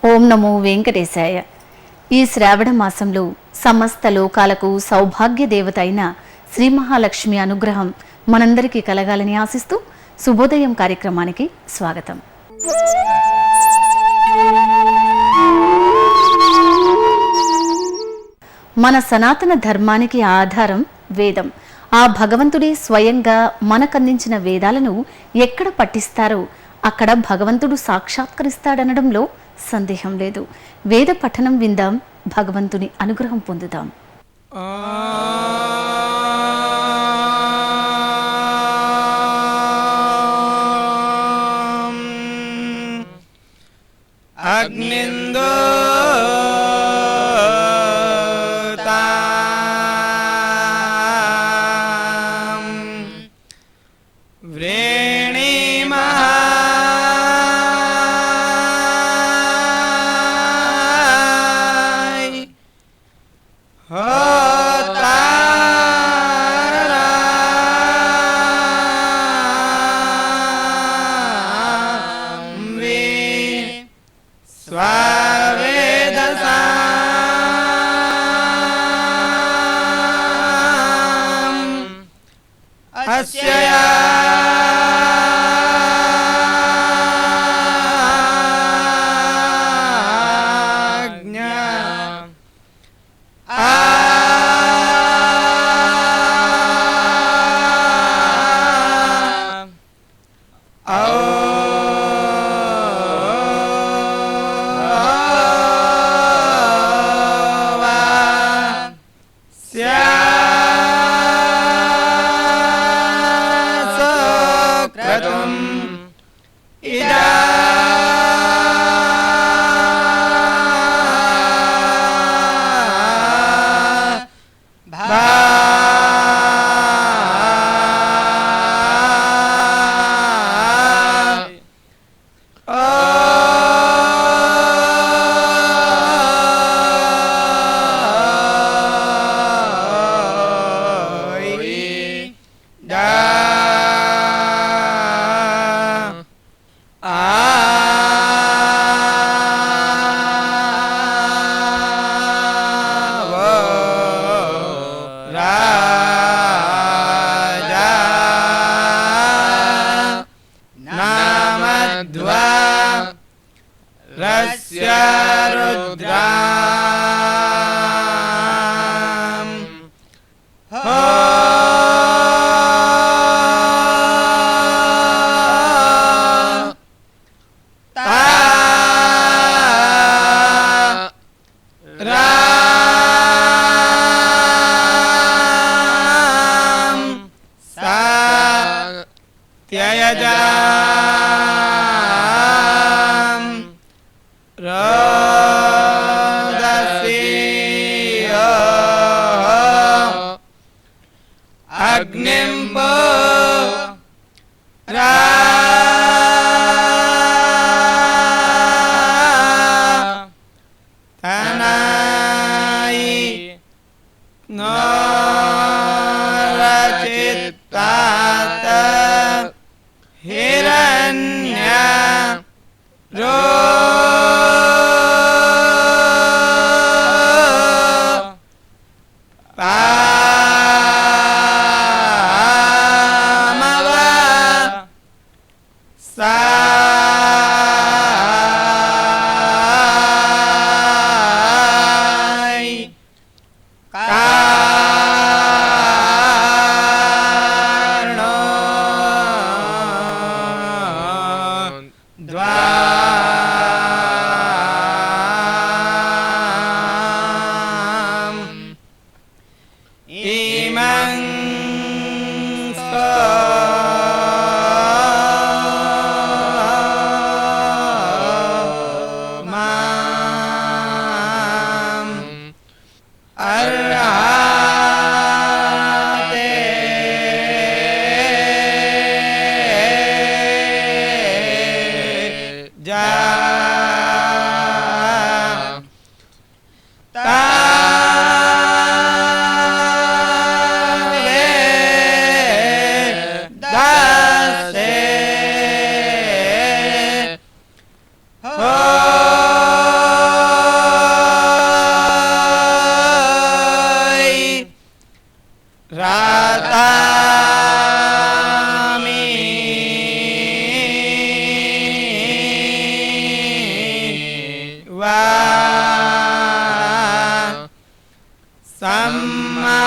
ఓం నమో వెంకటేశాయ. ఈ శ్రావణ మాసంలో సమస్త లోకాలకు సౌభాగ్య దేవత అయిన శ్రీ మహాలక్ష్మి అనుగ్రహం మనందరికీ కలగాలని ఆశిస్తూ శుభోదయం కార్యక్రమానికి స్వాగతం. మన సనాతన ధర్మానికి ఆధారం వేదం. ఆ భగవంతుడే స్వయంగా మనకందించిన వేదాలను ఎక్కడ పఠిస్తారో అక్కడ భగవంతుడు సాక్షాత్కరిస్తాడనడంలో సందేహం లేదు. వేద పఠనం విందాం, భగవంతుని అనుగ్రహం పొందుదాం. అగ్నిందో వా సమ్మా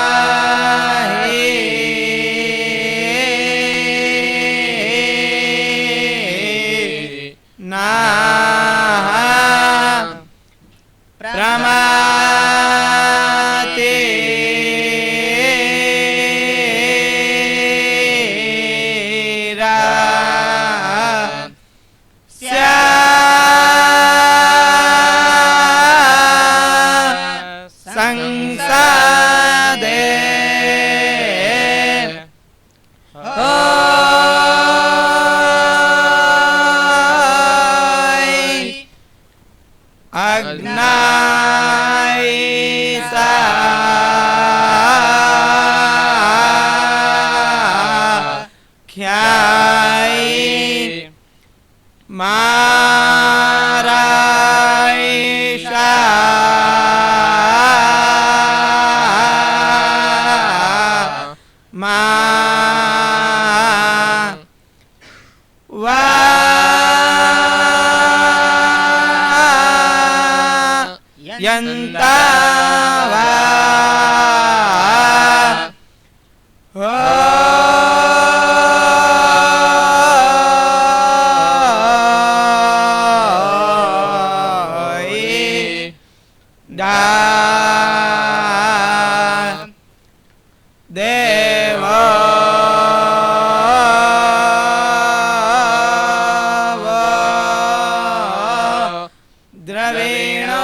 భద్రాహి నా ప్రమాతి రా సంసాదే అగ్నాయిసా ఖ్యాయి మారాయిషా మా వా యంతావా దా దేవో ద్రవిణో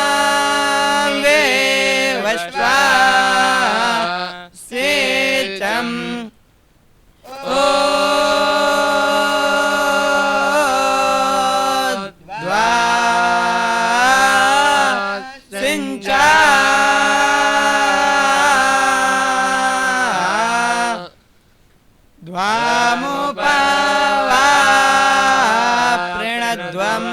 పూర్ణాంగే వశ్వాసేచం సించా ద్వాముపవా ప్రణద్వం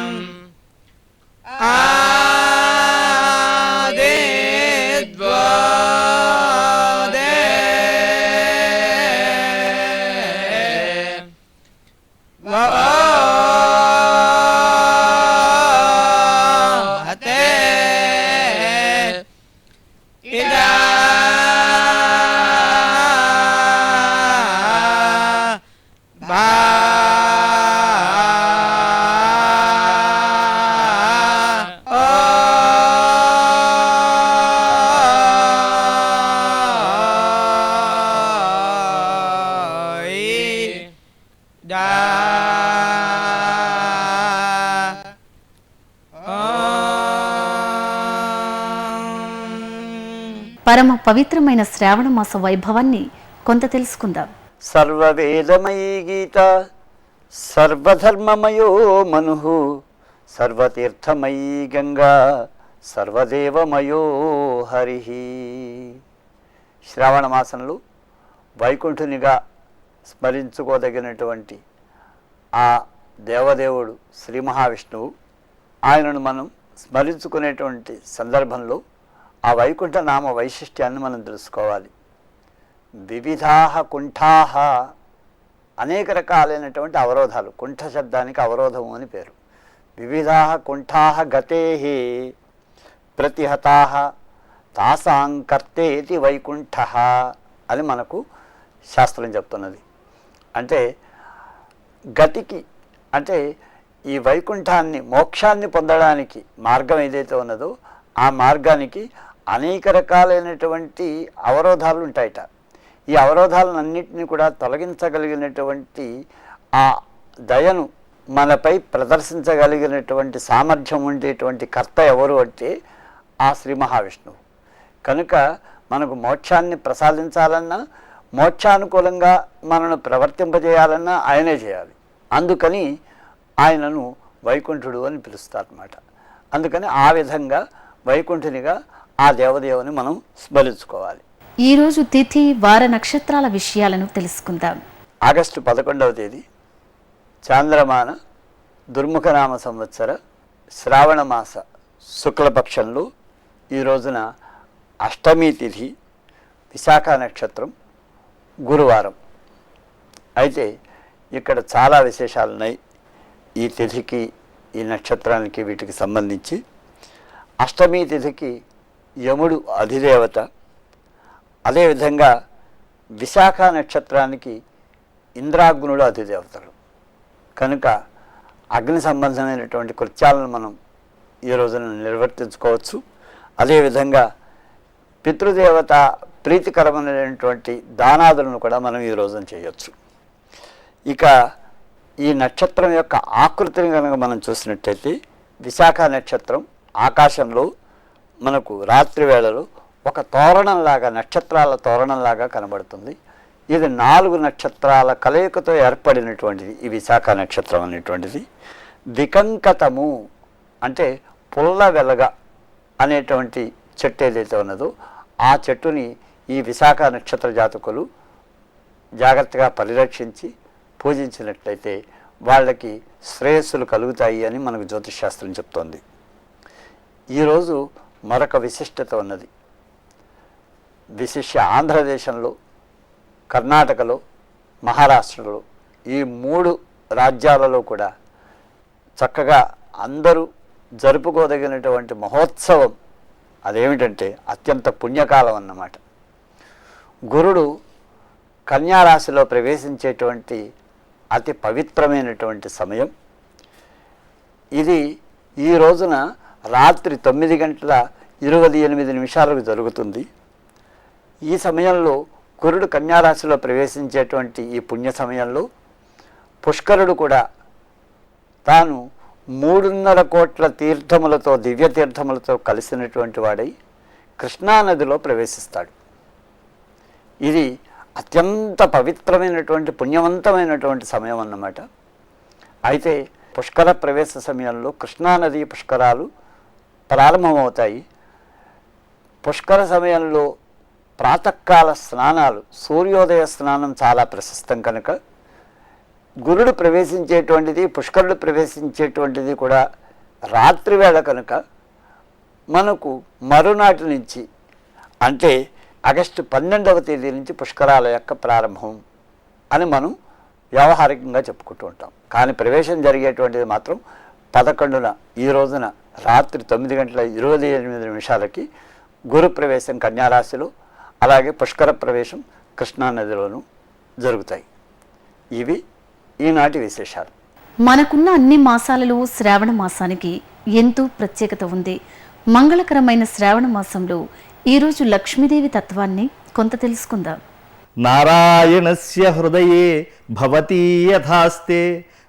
ఆదిద్వోదే హతే ఇదా బా డా పరమ పవిత్రమైన శ్రావణ మాస వైభవాన్ని కొంత తెలుసుకుందాం. సర్వవేదమయీ గీత సర్వధర్మమయో మనుః సర్వతీర్థమయీ గంగా సర్వదేవమయో హరి. శ్రావణ మాసంలో వైకుంఠునిగా స్మరించుకోదగినటువంటి ఆ దేవదేవుడు శ్రీ మహావిష్ణువు. ఆయనను మనం స్మరించుకునేటువంటి సందర్భంలో ఆ వైకుంఠ నామ వైశిష్ట్యాన్ని మనం తెలుసుకోవాలి. వివిధాః కుంఠాః, అనేక రకాలైనటువంటి అవరోధాలు. కుంఠ శబ్దానికి అవరోధము అని పేరు. వివిధాః కుంఠాః గతేః ప్రతిహతాః తాసాం కర్తేతి వైకుంఠః అని మనకు శాస్త్రం చెప్తున్నది. అంటే గతికి, అంటే ఈ వైకుంఠాన్ని మోక్షాన్ని పొందడానికి మార్గం ఏదైతే ఉన్నదో ఆ మార్గానికి అనేక రకాలైనటువంటి అవరోధాలు ఉంటాయట. ఈ అవరోధాలన్నింటినీ కూడా తొలగించగలిగినటువంటి ఆ దయను మనపై ప్రదర్శించగలిగినటువంటి సామర్థ్యం ఉండేటువంటి కర్త ఎవరు అంటే ఆ శ్రీ మహావిష్ణువు. కనుక మనకు మోక్షాన్ని ప్రసాదించాలన్నా మోక్షానుకూలంగా మనను ప్రవర్తింపజేయాలన్నా ఆయనే చేయాలి. అందుకని ఆయనను వైకుంఠుడు అని పిలుస్తారన్నమాట. అందుకని ఆ విధంగా వైకుంఠునిగా ఆ దేవదేవుని మనం స్మరించుకోవాలి. ఈరోజు తిథి వార నక్షత్రాల విషయాలను తెలుసుకుందాం. ఆగస్టు 11వ తేదీ చాంద్రమాన దుర్ముఖనామ సంవత్సర శ్రావణ మాస శుక్లపక్షంలో ఈ రోజున అష్టమి తిథి, విశాఖ నక్షత్రం, గురువారం. అయితే ఇక్కడ చాలా విశేషాలు ఉన్నాయి ఈ తిథికి, ఈ నక్షత్రానికి, వీటికి సంబంధించి. అష్టమి తిథికి యముడు అధిదేవత. అదేవిధంగా విశాఖ నక్షత్రానికి ఇంద్రాగ్నుడు అధిదేవతలు కనుక అగ్ని సంబంధమైనటువంటి కృత్యాలను మనం ఈ రోజున నిర్వర్తించుకోవచ్చు. అదేవిధంగా పితృదేవత ప్రీతికరమైనటువంటి దానాదులను కూడా మనం ఈ రోజున చేయొచ్చు. ఇక ఈ నక్షత్రం యొక్క ఆకృతిని కనుక మనం చూసినట్టయితే విశాఖ నక్షత్రం ఆకాశంలో మనకు రాత్రి వేళలో ఒక తోరణంలాగా, నక్షత్రాల తోరణంలాగా కనబడుతుంది. ఇది 4 నక్షత్రాల కలయికతో ఏర్పడినటువంటిది ఈ విశాఖ నక్షత్రం అనేటువంటిది. వికంకతము అంటే పుల్ల వెలగ అనేటువంటి చెట్టు ఏదైతే ఉన్నదో ఆ చెట్టుని ఈ విశాఖ నక్షత్ర జాతకులు జాగ్రత్తగా పరిరక్షించి పూజించినట్లయితే వాళ్ళకి శ్రేయస్సులు కలుగుతాయి అని మనకు జ్యోతిష్ శాస్త్రం చెప్తోంది. ఈరోజు మరొక విశిష్టత ఉన్నది. విశిష్య ఆంధ్రదేశంలో, కర్ణాటకలో, మహారాష్ట్రలో ఈ 3 రాజ్యాలలో కూడా చక్కగా అందరూ జరుపుకోదగినటువంటి మహోత్సవం అదేమిటంటే అత్యంత పుణ్యకాలం అన్నమాట. గురుడు కన్యారాశిలో ప్రవేశించేటువంటి అతి పవిత్రమైనటువంటి సమయం ఇది. ఈ రోజున రాత్రి 9:28 జరుగుతుంది. ఈ సమయంలో గురుడు కన్యారాశిలో ప్రవేశించేటువంటి ఈ పుణ్య సమయంలో పుష్కరుడు కూడా తాను 3.5 కోట్ల తీర్థములతో, దివ్య తీర్థములతో కలిసినటువంటి వాడై కృష్ణానదిలో ప్రవేశిస్తాడు. ఇది అత్యంత పవిత్రమైనటువంటి పుణ్యవంతమైనటువంటి సమయం అన్నమాట. అయితే పుష్కర ప్రవేశ సమయంలో కృష్ణానది పుష్కరాలు ప్రారంభమవుతాయి. పుష్కర సమయంలో ప్రాతకాల స్నానాలు, సూర్యోదయ స్నానం చాలా ప్రశస్తం కనుక గురుడు ప్రవేశించేటువంటిది, పుష్కరుడు ప్రవేశించేటువంటిది కూడా రాత్రి వేళ కనుక మనకు మరునాటి నుంచి అంటే ఆగస్టు 12వ తేదీ నుంచి పుష్కరాల యొక్క ప్రారంభం అని మనం వ్యావహారికంగా చెప్పుకుంటూ ఉంటాం. కానీ ప్రవేశం జరిగేటువంటిది మాత్రం 11న ఈ రోజున రాత్రి 9:28 గురు ప్రవేశం కన్యారాశిలో, అలాగే పుష్కర ప్రవేశం కృష్ణానదిలోనూ జరుగుతాయి. ఇవి ఈనాటి విశేషాలు. మనకున్న అన్ని మాసాలలో శ్రావణ మాసానికి ఎంతో ప్రత్యేకత ఉంది. మంగళకరమైన శ్రావణ మాసంలో ఈరోజు లక్ష్మీదేవి తత్వాన్ని కొంత తెలుసుకుందాం. నారాయణస్య హృదయే భవతీ యథాస్తే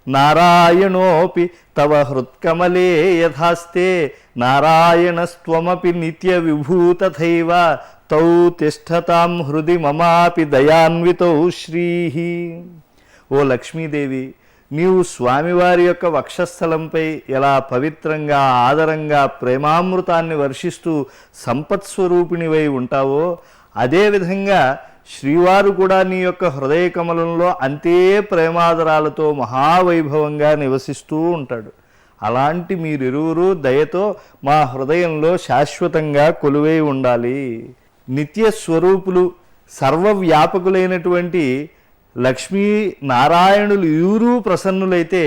నారాయణోపి తవ హృత్కమలే యథాస్తే నారాయణస్త్వమపి నిత్య విభూతథైవ తౌ తిష్టతాం హృది మమాపి దయాన్వితౌ శ్రీహి. ఓ లక్ష్మీదేవి, నీవు స్వామివారి యొక్క వక్షస్థలంపై ఎలా పవిత్రంగా, ఆదరంగా ప్రేమామృతాన్ని వర్షిస్తూ సంపత్స్వరూపిణివై ఉంటావో అదేవిధంగా శ్రీవారు కూడా నీ యొక్క హృదయ కమలంలో అంతే ప్రేమాదరాలతో మహావైభవంగా నివసిస్తూ ఉంటాడు. అలాంటి మీరిరువురు దయతో మా హృదయంలో శాశ్వతంగా కొలువై ఉండాలి. నిత్య స్వరూపులు, సర్వవ్యాపకులైనటువంటి లక్ష్మీ నారాయణులు ఇరువురూ ప్రసన్నులైతే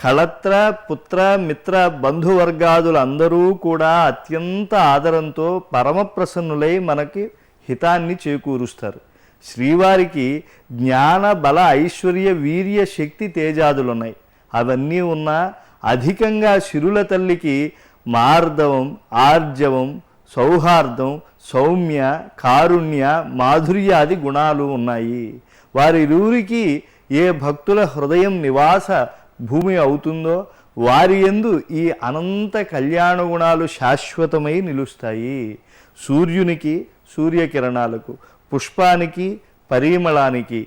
కళత్ర, పుత్ర, మిత్ర, బంధువర్గాదులందరూ కూడా అత్యంత ఆదరంతో పరమప్రసన్నులై మనకి హితాన్ని చేకూరుస్తారు. శ్రీవారికి జ్ఞాన, బల, ఐశ్వర్య, వీర్య, శక్తి, తేజాదులున్నాయి. అవన్నీ ఉన్నా అధికంగా శిరుల తల్లికి మార్దవం, ఆర్జవం, సౌహార్దం, సౌమ్య, కారుణ్య, మాధుర్యాది గుణాలు ఉన్నాయి. వారిరువురికి ఏ భక్తుల హృదయం నివాస భూమి అవుతుందో వారి యందు ఈ అనంత కళ్యాణ గుణాలు శాశ్వతమై నిలుస్తాయి. సూర్యునికి, సూర్యకిరణాలకు, పుష్పానికి, పరిమళానికి,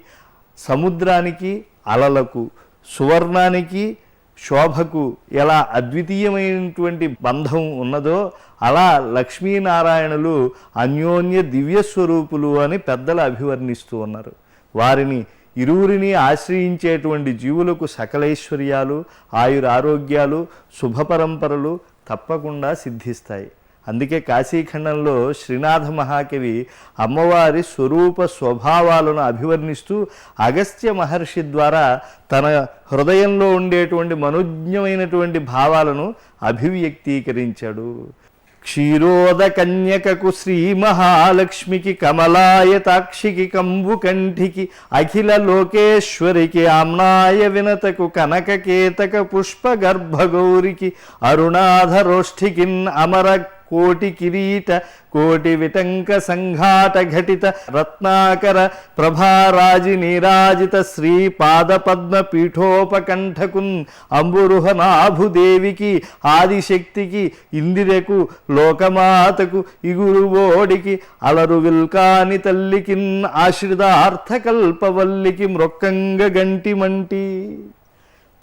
సముద్రానికి అలలకు, సువర్ణానికి శోభకు ఎలా అద్వితీయమైనటువంటి బంధం ఉన్నదో అలా లక్ష్మీనారాయణులు అన్యోన్య దివ్య స్వరూపులు అని పెద్దలు అభివర్ణిస్తూ ఉన్నారు. వారిని ఇరువురిని ఆశ్రయించేటువంటి జీవులకు సకలైశ్వర్యాలు, ఆయురారోగ్యాలు, శుభపరంపరలు తప్పకుండా సిద్ధిస్తాయి. అందుకే కాశీఖండంలో శ్రీనాథ మహాకవి అమ్మవారి స్వరూప స్వభావాలను అభివర్ణిస్తూ అగస్త్య మహర్షి ద్వారా తన హృదయంలో ఉండేటువంటి మనోజ్ఞమైనటువంటి భావాలను అభివ్యక్తీకరించాడు. క్షీరోద కన్యకకు శ్రీ మహాలక్ష్మికి, కమలాయతాక్షికి, కంబుకంఠికి, అఖిల లోకేశ్వరికి, ఆమ్నాయ వినతకు, కనకకేతక పుష్ప గర్భగౌరికి, అరుణాధరోష్ఠికిన్, అమర కోటి కిరీట కోటి విటంక సంఘాట ఘటిత రత్నాకర ప్రభారాజి నీరాజిత శ్రీ పాద పద్మ పీఠోపకంఠకున్, అంబురుహనాభుదేవికి, ఆదిశక్తికి, ఇందిరకు, లోకమాతకు, ఇగురువోడికి, అలరు విల్కాని తల్లికిన్, ఆశ్రితార్థకల్పవల్లికి, మ్రొక్కంగ గంటిమంటి,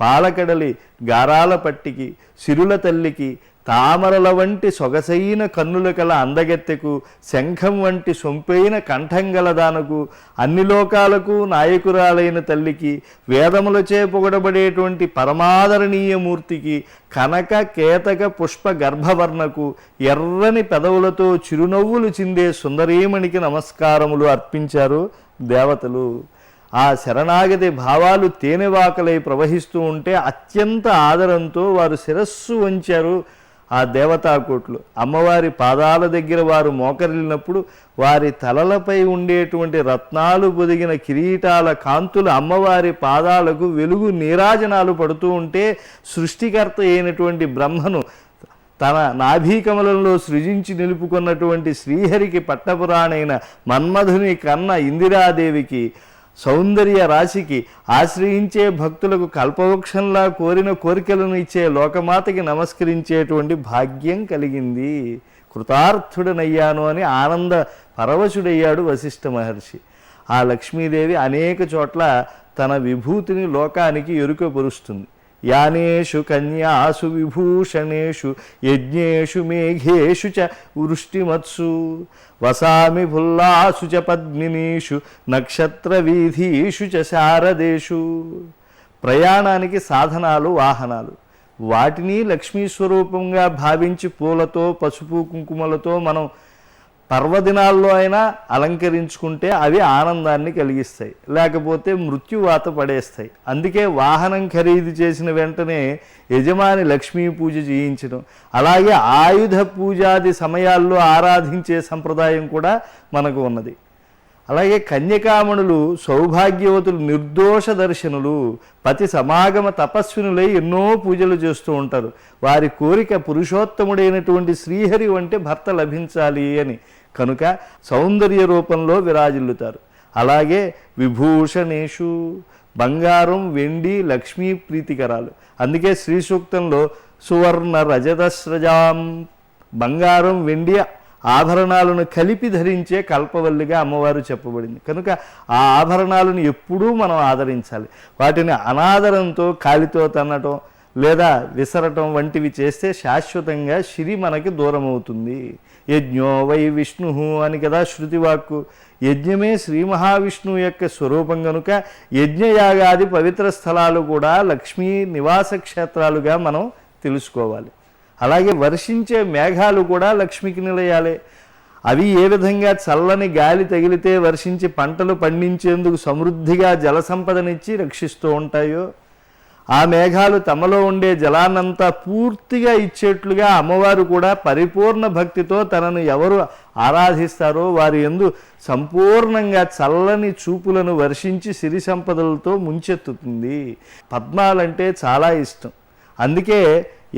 పాలకడలి గారాల పట్టికి, సిరుల తల్లికి, తామరల వంటి సొగసైన కన్నుల కల అందగత్తెకు, శంఖం వంటి సొంపైన కంఠం గలదానకు, అన్ని లోకాలకు నాయకురాలైన తల్లికి, వేదములచే పొగడబడేటువంటి పరమాదరణీయమూర్తికి, కనక కేతక పుష్ప గర్భవర్ణకు, ఎర్రని పెదవులతో చిరునవ్వులు చిందే సుందరీమణికి నమస్కారములు అర్పించారు దేవతలు. ఆ శరణాగతి భావాలు తేనెవాకలై ప్రవహిస్తూ ఉంటే అత్యంత ఆదరంతో వారు శిరస్సు వంచారు. ఆ దేవతాకోట్లు అమ్మవారి పాదాల దగ్గర వారు మోకరిల్లినప్పుడు వారి తలలపై ఉండేటువంటి రత్నాలు పొదిగిన కిరీటాల కాంతులు అమ్మవారి పాదాలకు వెలుగు నీరాజనాలు పడుతూ ఉంటే సృష్టికర్త అయినటువంటి బ్రహ్మను తన నాభీకమలంలో సృజించి నిలుపుకున్నటువంటి శ్రీహరికి పట్టపురాణైన మన్మధుని కన్న ఇందిరాదేవికి, సౌందర్య రాశికి, ఆశ్రయించే భక్తులకు కల్పవృక్షంలా కోరిన కోరికలను ఇచ్చే లోకమాతకి నమస్కరించేటువంటి భాగ్యం కలిగింది. కృతార్థుడనయ్యాను అని ఆనంద పరవశుడయ్యాడు వశిష్ఠ మహర్షి. ఆ లక్ష్మీదేవి అనేక చోట్ల తన విభూతిని లోకానికి ఎరుకపరుస్తుంది. యానేషు కన్యాసు విభూషణేషు యజ్ఞేషు మేఘేషు చ వృష్టిమత్సు వసామి ఫుల్లాసు చ పద్మినీషు నక్షత్ర వీధీషు చ శారదేషు. ప్రయాణానికి సాధనాలు వాహనాలు, వాటిని లక్ష్మీ స్వరూపంగా భావించి పూలతో పసుపు కుంకుమలతో మనం పర్వదినాల్లో అయినా అలంకరించుకుంటే అవి ఆనందాన్ని కలిగిస్తాయి, లేకపోతే మృత్యువాత పడేస్తాయి. అందుకే వాహనం ఖరీదు చేసిన వెంటనే యజమాని లక్ష్మీ పూజ చేయించడం, అలాగే ఆయుధ పూజాది సమయాల్లో ఆరాధించే సంప్రదాయం కూడా మనకు ఉన్నది. అలాగే కన్యకామణులు సౌభాగ్యవతులు, నిర్దోష దర్శనులు, పతి సమాగమ తపస్వినులై ఎన్నో పూజలు చేస్తూ ఉంటారు. వారి కోరిక పురుషోత్తముడైనటువంటి శ్రీహరి వంటి భర్త లభించాలి అని, కనుక సౌందర్య రూపంలో విరాజిల్లుతారు. అలాగే విభూషణేషు, బంగారం వెండి లక్ష్మీ ప్రీతికరాలు. అందుకే శ్రీ సూక్తంలో సువర్ణ రజతస్రజాం, బంగారం వెండి ఆభరణాలను కలిపి ధరించే కల్పవల్లిగా అమ్మవారు చెప్పబడింది. కనుక ఆ ఆభరణాలను ఎప్పుడూ మనం ఆదరించాలి. వాటిని అనాదరంతో కాలితో తన్నటం లేదా విసరటం వంటివి చేస్తే శాశ్వతంగా శిరి మనకి దూరం అవుతుంది. యజ్ఞో వై విష్ణు అని కదా శృతివాక్కు. యజ్ఞమే శ్రీ మహావిష్ణువు యొక్క స్వరూపం కనుక యజ్ఞయాగాది పవిత్ర స్థలాలు కూడా లక్ష్మీ నివాస క్షేత్రాలుగా మనం తెలుసుకోవాలి. అలాగే వర్షించే మేఘాలు కూడా లక్ష్మికి నిలయాలే. అవి ఏ విధంగా చల్లని గాలి తగిలితే వర్షించి పంటలు పండించేందుకు సమృద్ధిగా జల సంపదనిచ్చి రక్షిస్తూ ఉంటాయో, ఆ మేఘాలు తమలో ఉండే జలాన్నంతా పూర్తిగా ఇచ్చేట్లుగా అమ్మవారు కూడా పరిపూర్ణ భక్తితో తనను ఎవరు ఆరాధిస్తారో వారి యందు సంపూర్ణంగా చల్లని చూపులను వర్షించి సిరి సంపదలతో ముంచెత్తుతుంది. పద్మాలంటే చాలా ఇష్టం. అందుకే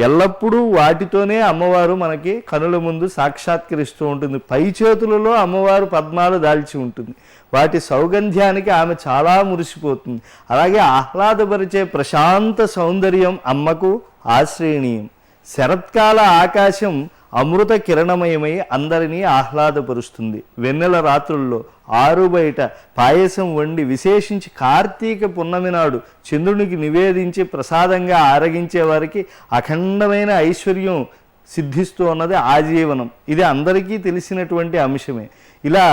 ఎల్లప్పుడూ వాటితోనే అమ్మవారు మనకి కనుల ముందు సాక్షాత్కరిస్తూ ఉంటుంది. పై చేతులలో అమ్మవారు పద్మాలు దాల్చి ఉంటుంది. వాటి సౌగంధ్యానికి ఆమె చాలా మురిసిపోతుంది. అలాగే ఆహ్లాదపరిచే ప్రశాంత సౌందర్యం అమ్మకు ఆశ్రయణీయం. శరత్కాల ఆకాశం అమృత కిరణమయమై అందరినీ ఆహ్లాదపరుస్తుంది. వెన్నెల రాత్రుల్లో ఆరు బయట పాయసం వండి విశేషించి కార్తీక పున్నమి నాడు చంద్రునికి నివేదించి ప్రసాదంగా ఆరగించే వారికి అఖండమైన ఐశ్వర్యం సిద్ధిస్తూ ఉన్నది ఆజీవనం. ఇది అందరికీ తెలిసినటువంటి అంశమే. ఇలా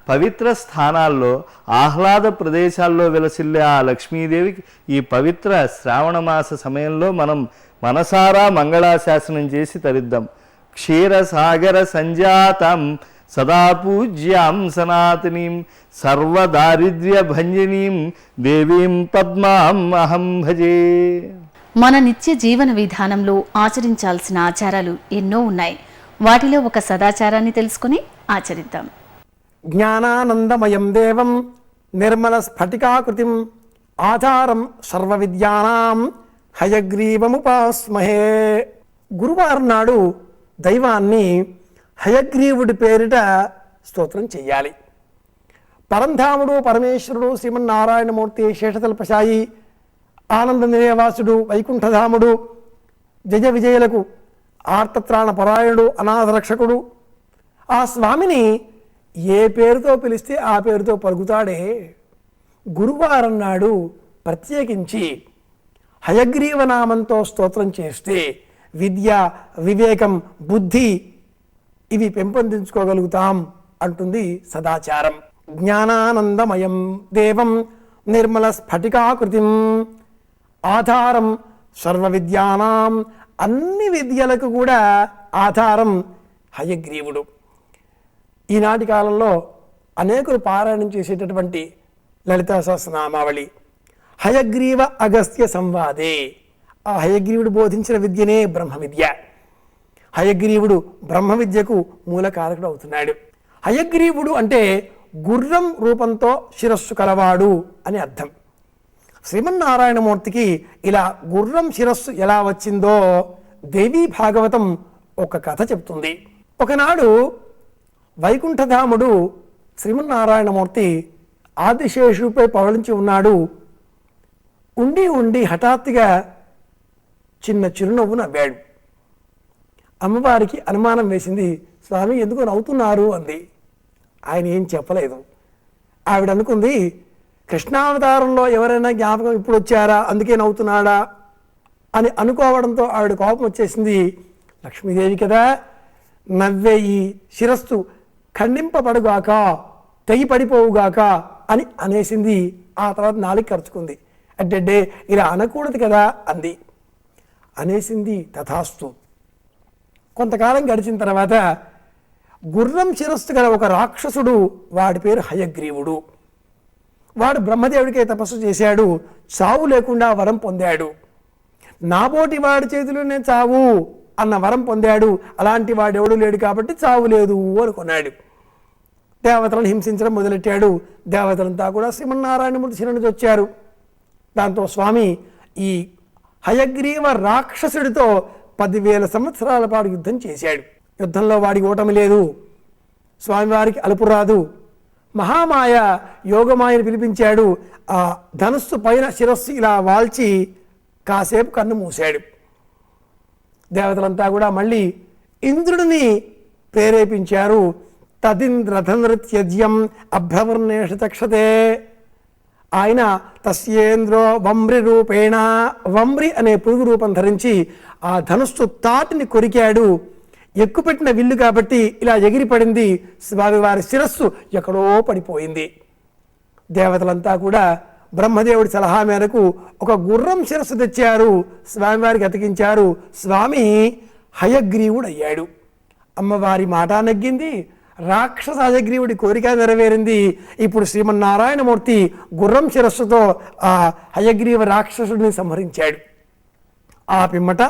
పవిత్ర స్థానాల్లో ఆహ్లాద ప్రదేశాల్లో వెలసిల్లే ఆ లక్ష్మీదేవికి ఈ పవిత్ర శ్రావణమాస సమయంలో మనం మనసారా మంగళాశాసనం చేసి తరిద్దాం. క్షీరసాగర సంజాతం సదా పూజ్యాం సనాతనీం సర్వదారిద్ర్య భంజనీం దేవీం పద్మాం అహం భజే. మన నిత్య జీవన విధానంలో ఆచరించాల్సిన ఆచారాలు ఎన్నో ఉన్నాయి. వాటిలో ఒక సదాచారాన్ని తెలుసుకుని ఆచరిద్దాం. జ్ఞానానందమయం దేవం నిర్మల స్ఫటికాకృతిం ఆధారం సర్వ విద్యానాం హయగ్రీవముపాస్మహే. గురువారం నాడు దైవాన్ని హయగ్రీవుడి పేరిట స్తోత్రం చెయ్యాలి. పరంధాముడు పరమేశ్వరుడు శ్రీమన్నారాయణమూర్తి శేషతల్పశాయి ఆనంద నిలయవాసుడు వైకుంఠధాముడు జయ విజయులకు ఆర్తత్రాణ పరాయణుడు అనాథరక్షకుడు ఆ స్వామిని ఏ పేరుతో పిలిస్తే ఆ పేరుతో పలుకుతాడే. గురువారం నాడు ప్రత్యేకించి హయగ్రీవనామంతో స్తోత్రం చేస్తే విద్య వివేకం బుద్ధి ఇవి పెంపొందించుకోగలుగుతాం అంటుంది సదాచారం. జ్ఞానానందమయం దేవం నిర్మల స్ఫటికాకృతిం ఆధారం సర్వ విద్యానాం. అన్ని విద్యలకు కూడా ఆధారం హయగ్రీవుడు. ఈనాటి కాలంలో అనేకులు పారాయణం చేసేటటువంటి లలితా సహస్రనామావళి హయగ్రీవ అగస్త్య సంవాదే. ఆ హయగ్రీవుడు బోధించిన విద్యనే బ్రహ్మ విద్య. హయగ్రీవుడు బ్రహ్మ విద్యకు మూల కారకుడు అవుతున్నాడు. హయగ్రీవుడు అంటే గుర్రం రూపంతో శిరస్సు కలవాడు అని అర్థం. శ్రీమన్నారాయణమూర్తికి ఇలా గుర్రం శిరస్సు ఎలా వచ్చిందో దేవీ భాగవతం ఒక కథ చెప్తుంది. ఒకనాడు వైకుంఠధాముడు శ్రీమన్నారాయణమూర్తి ఆదిశేషుపై పవళించి ఉన్నాడు. ఉండి ఉండి హఠాత్తుగా చిన్న చిరునవ్వు నవ్వాడు. అమ్మవారికి అనుమానం వేసింది. స్వామి ఎందుకు నవ్వుతున్నారు అంది. ఆయన ఏం చెప్పలేదు. ఆవిడ అనుకుంది కృష్ణావతారంలో ఎవరైనా జ్ఞాపకం ఇప్పుడు వచ్చారా అందుకే నవ్వుతున్నాడా అని అనుకోవడంతో ఆవిడ కోపం వచ్చేసింది. లక్ష్మీదేవి కదా నవ్వే ఈ శిరస్సు ఖండింపబడుగాక తెగి పడిపోవుగాక అని అనేసింది. ఆ తర్వాత నాలుగు ఖర్చుకుంది. అడ్డడ్డే ఇలా అనకూడదు కదా అంది. అనేసింది. తథాస్తు. కొంతకాలం గడిచిన తర్వాత గుర్రం శిరస్సు గల ఒక రాక్షసుడు, వాడి పేరు హయగ్రీవుడు. వాడు బ్రహ్మదేవుడికే తపస్సు చేశాడు. చావు లేకుండా వరం పొందాడు. నాబోటి వాడి చేతిలోనే చావు అన్న వరం పొందాడు. అలాంటి వాడెవడు లేడు కాబట్టి చావు లేదు అనుకున్నాడు. దేవతలను హింసించడం మొదలెట్టాడు. దేవతలంతా కూడా శ్రీమన్నారాయణమూర్తి శరణుకి వచ్చారు. దాంతో స్వామి ఈ హయగ్రీవ రాక్షసుడితో 10,000 సంవత్సరాల పాటు యుద్ధం చేశాడు. యుద్ధంలో వాడికి ఓటమి లేదు. స్వామివారికి అలుపు రాదు. మహామాయ యోగమాయని పిలిపించాడు. ఆ ధనుస్సు పైన శిరస్సు ఇలా వాల్చి కాసేపు కన్ను మూశాడు. దేవతలంతా కూడా మళ్ళీ ఇంద్రుడిని ప్రేరేపించారు. తదింద్రధనృత్యజ్యం అభ్రవర్ణేష చక్షతే. ఆయన తస్యేంద్రో వంబ్రి రూపేణ, వంబ్రి అనే పురుగు రూపం ధరించి ఆ ధనుస్సు తాటిని కొరికాడు. ఎక్కుపెట్టిన విల్లు కాబట్టి ఇలా ఎగిరిపడింది. స్వామివారి శిరస్సు ఎక్కడో పడిపోయింది. దేవతలంతా కూడా బ్రహ్మదేవుడి సలహా మేరకు ఒక గుర్రం శిరస్సు తెచ్చారు. స్వామివారికి అతికించారు. స్వామి హయగ్రీవుడు అయ్యాడు. అమ్మవారి మాట నెగ్గింది. రాక్షస హయగ్రీవుడి కోరిక నెరవేరింది. ఇప్పుడు శ్రీమన్నారాయణమూర్తి గుర్రం శిరస్సుతో ఆ హయగ్రీవ రాక్షసుడిని సంహరించాడు. ఆ పిమ్మట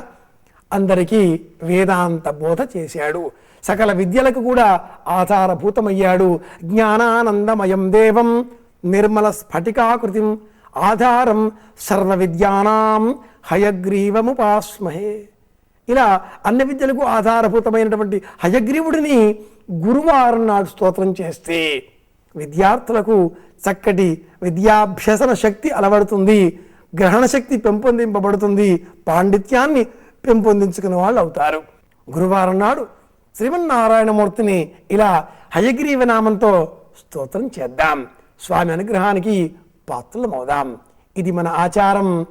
అందరికీ వేదాంత బోధ చేశాడు. సకల విద్యలకు కూడా ఆధారభూతమయ్యాడు. జ్ఞానానందమయం దేవం నిర్మల స్ఫటికాకృతిం ఆధారం సర్వ విద్యానాం హయగ్రీవముపాస్మహే. ఇలా అన్ని విద్యలకు ఆధారభూతమైనటువంటి హయగ్రీవుడిని గురువారం నాడు స్తోత్రం చేస్తే విద్యార్థులకు చక్కటి విద్యాభ్యసన శక్తి అలవడుతుంది. గ్రహణ శక్తి పెంపొందింపబడుతుంది. పాండిత్యాన్ని పెంపొందించుకునే వాళ్ళు అవుతారు. గురువారం నాడు శ్రీమన్నారాయణమూర్తిని ఇలా హయగ్రీవ నామంతో స్తోత్రం చేద్దాం. స్వామి అనుగ్రహానికి పాత్రలమవుదాం. ఇది మన ఆచారం,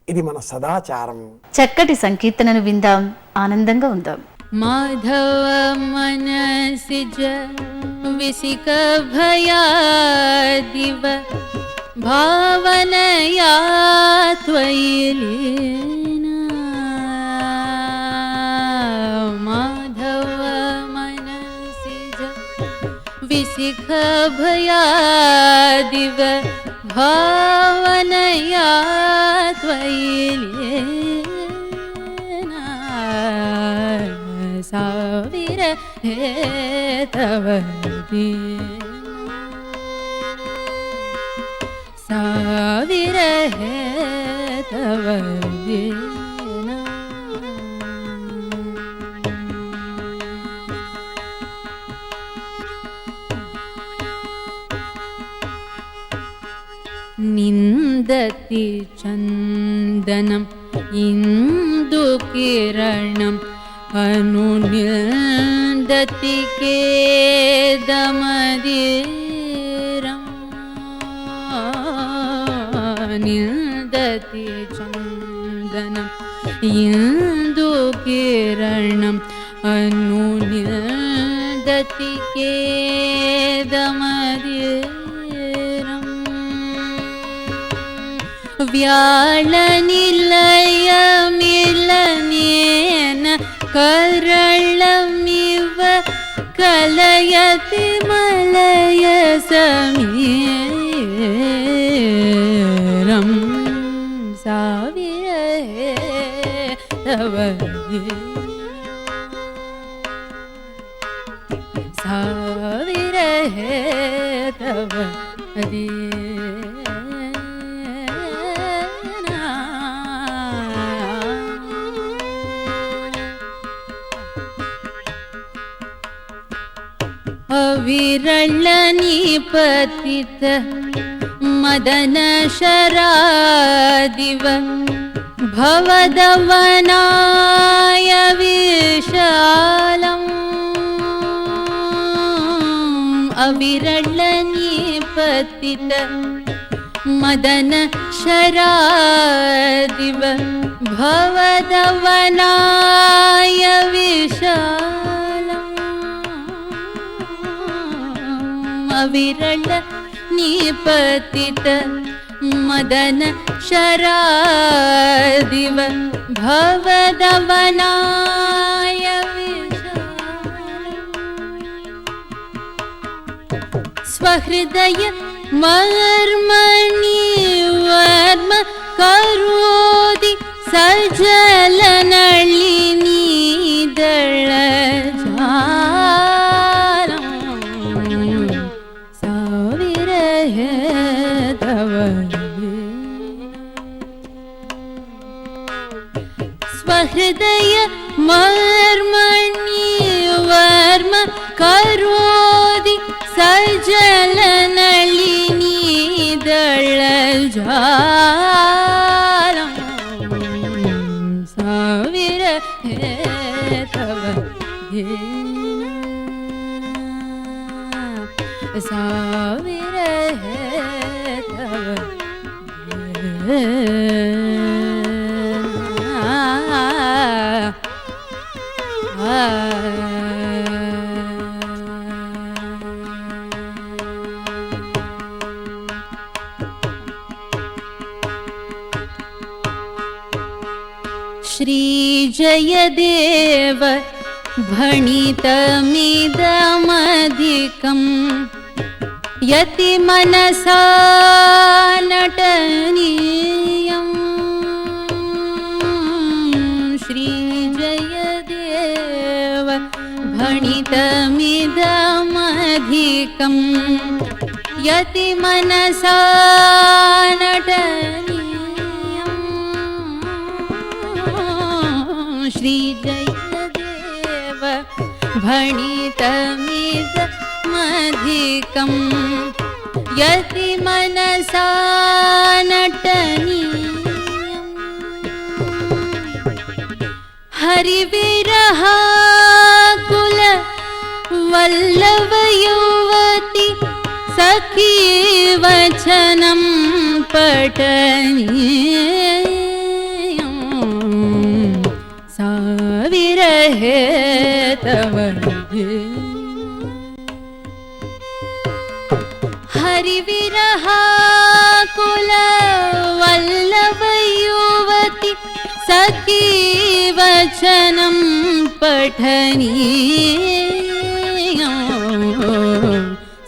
ఇది మన సదాచారం. చక్కటి సంకీర్తనను విందాం, ఆనందంగా ఉందాం. माधव मनसिज विसिक भयादिव भावनया त्वयि लीना. माधव मनसिज विसिक भयादिव भावनया त्वयि लीना. साविर हे तव दीना. साविर हे तव दीना. निन्दति चन्दनम् इन्दुकिरणम् अनुनिन्दति केदमदीरम्. निन्दति चन्दनम् इन्दुकिरणम् अनुनिन्दति केदमदीरम्. व्याळनिलयमिलनेन करळमिव कलयति मलय समीरम्. साविर हे तव दीना. साविर हे तव दीना. अविरल निपतित मदन शरादिव भवदवनाय विशालम्. अविरल निपतित मदन शरादिव भवदवनाय विशालम्. अविरल निपतित मदन शरादिव भवदवनाय विशालम्. स्वहृदय मर्मणि वर्म करोति सजलनलिनी दलजालम्. साविर हे तव स्वहृदय मर्मणि वर्म करोति सजलनलिनी दलजालम्. साविर हे तव दीना. साविर हे तव श्री जयदेव भणितमिदमधिकम् यति मनसा नटनीयम्. श्री जयदेव भणितमिदमधिकम् यति मनसा नटनीयम्. श्री जयदेव भणितमिदमधिकम् यति मनसा नटनीयम्. हरिविरहाकुल वल्लभयुवति सखी वचनं पठनीयं सा विरहे तव हरिविरहाकुल वल्लभयुवति सखी वचनं पठनीयं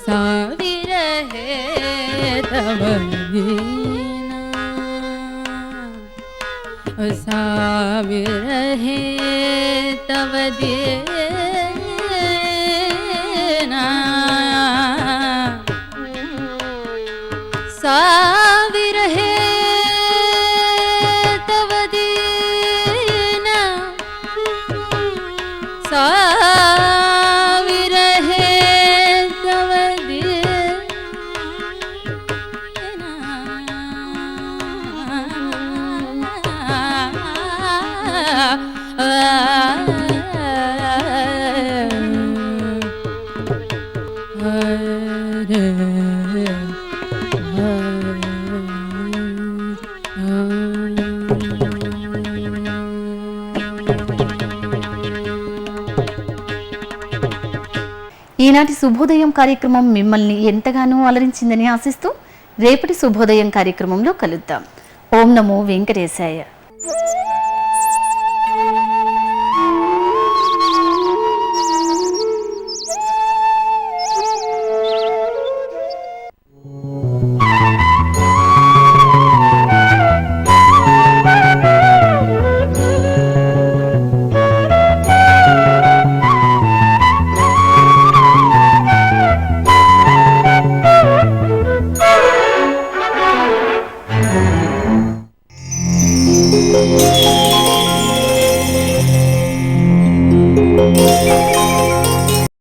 सा विरहे तव दीना सा विरहे तव दीना सा विरहे तव दीना सा विरहे तव ఈనాటి శుభోదయం కార్యక్రమం మిమ్మల్ని ఎంతగానో అలరించిందని ఆశిస్తూ రేపటి శుభోదయం కార్యక్రమంలో కలుద్దాం. ఓం నమో వెంకటేశాయ.